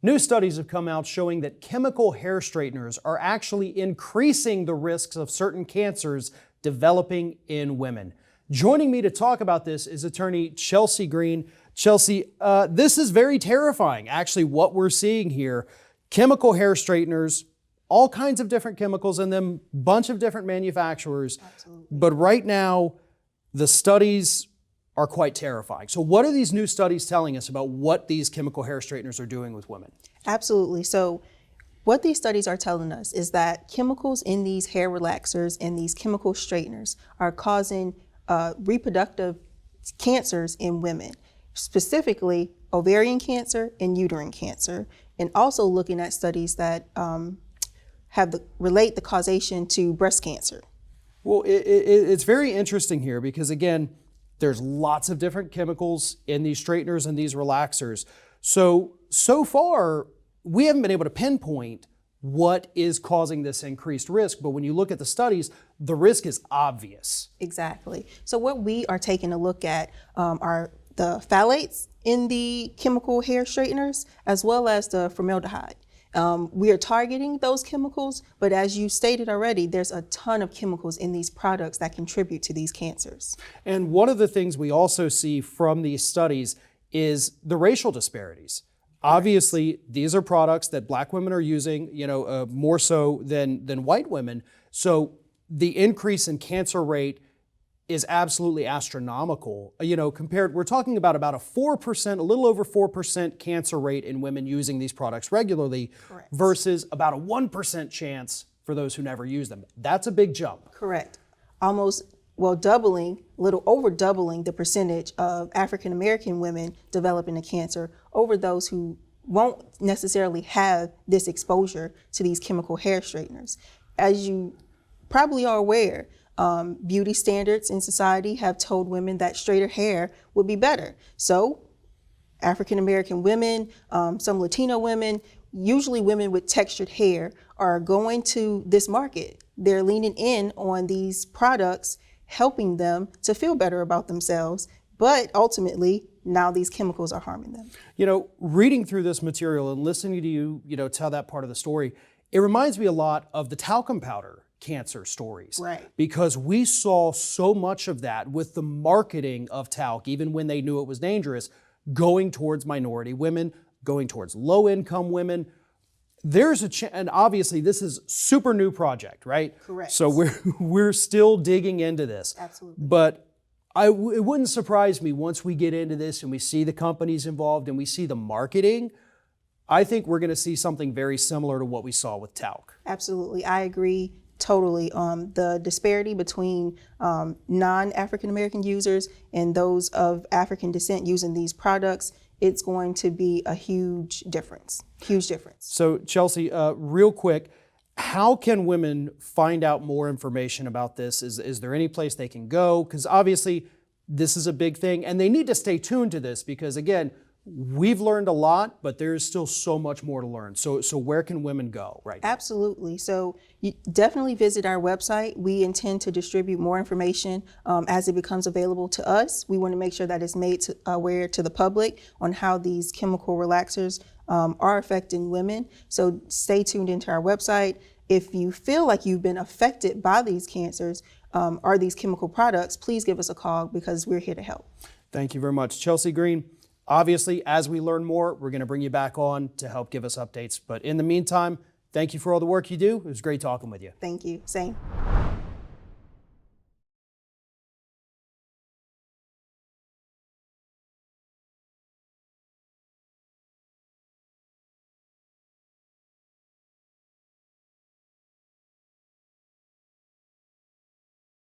New studies have come out showing that chemical hair straighteners are actually increasing the risks of certain cancers developing in women. Joining me to talk about this is attorney Chelsie Green. Chelsie, this is very terrifying, actually, what we're seeing here. Chemical hair straighteners, all kinds of different chemicals in them, bunch of different manufacturers. Absolutely. But right now, the studies are quite terrifying. So what are these new studies telling us about what these chemical hair straighteners are doing with women? Absolutely. So what these studies are telling us is that chemicals in these hair relaxers and these chemical straighteners are causing reproductive cancers in women, specifically ovarian cancer and uterine cancer, and also looking at studies that relate the causation to breast cancer. Well, it's very interesting here because, again, there's lots of different chemicals in these straighteners and these relaxers. So far, we haven't been able to pinpoint what is causing this increased risk. But when you look at the studies, the risk is obvious. Exactly. So what we are taking a look at are the phthalates in the chemical hair straighteners, as well as the formaldehyde. We are targeting those chemicals, but as you stated already, there's a ton of chemicals in these products that contribute to these cancers. And one of the things we also see from these studies is the racial disparities. Obviously, these are products that black women are using, more so than white women. So the increase in cancer rate is absolutely astronomical. We're talking about a 4%, a little over 4% cancer rate in women using these products regularly. Correct. Versus about a 1% chance for those who never use them. That's a big jump. Correct. Doubling, a little over doubling the percentage of African American women developing a cancer over those who won't necessarily have this exposure to these chemical hair straighteners. As you probably are aware, beauty standards in society have told women that straighter hair would be better. So African American women, some Latino women, usually women with textured hair, are going to this market. They're leaning in on these products, helping them to feel better about themselves, but ultimately now these chemicals are harming them. Reading through this material and listening to you, tell that part of the story, it reminds me a lot of the talcum powder cancer stories. Right. Because we saw so much of that with the marketing of talc, even when they knew it was dangerous, going towards minority women, going towards low-income women. There's and obviously this is super new project, right? Correct. So we're still digging into this. Absolutely. But it wouldn't surprise me once we get into this and we see the companies involved and we see the marketing. I think we're going to see something very similar to what we saw with talc. Absolutely, I agree totally. The disparity between non-African American users and those of African descent using these products, it's going to be a huge difference. Huge difference. So Chelsie, real quick, how can women find out more information about this? Is there any place they can go? Because obviously this is a big thing and they need to stay tuned to this because, again, we've learned a lot, but there's still so much more to learn. So where can women go right now? Absolutely. So you definitely visit our website. We intend to distribute more information as it becomes available to us. We want to make sure that it's made aware to the public on how these chemical relaxers are affecting women. So stay tuned into our website. If you feel like you've been affected by these cancers or these chemical products, please give us a call because we're here to help. Thank you very much. Chelsie Green, obviously, as we learn more, we're going to bring you back on to help give us updates. But in the meantime, thank you for all the work you do. It was great talking with you. Thank you. Same.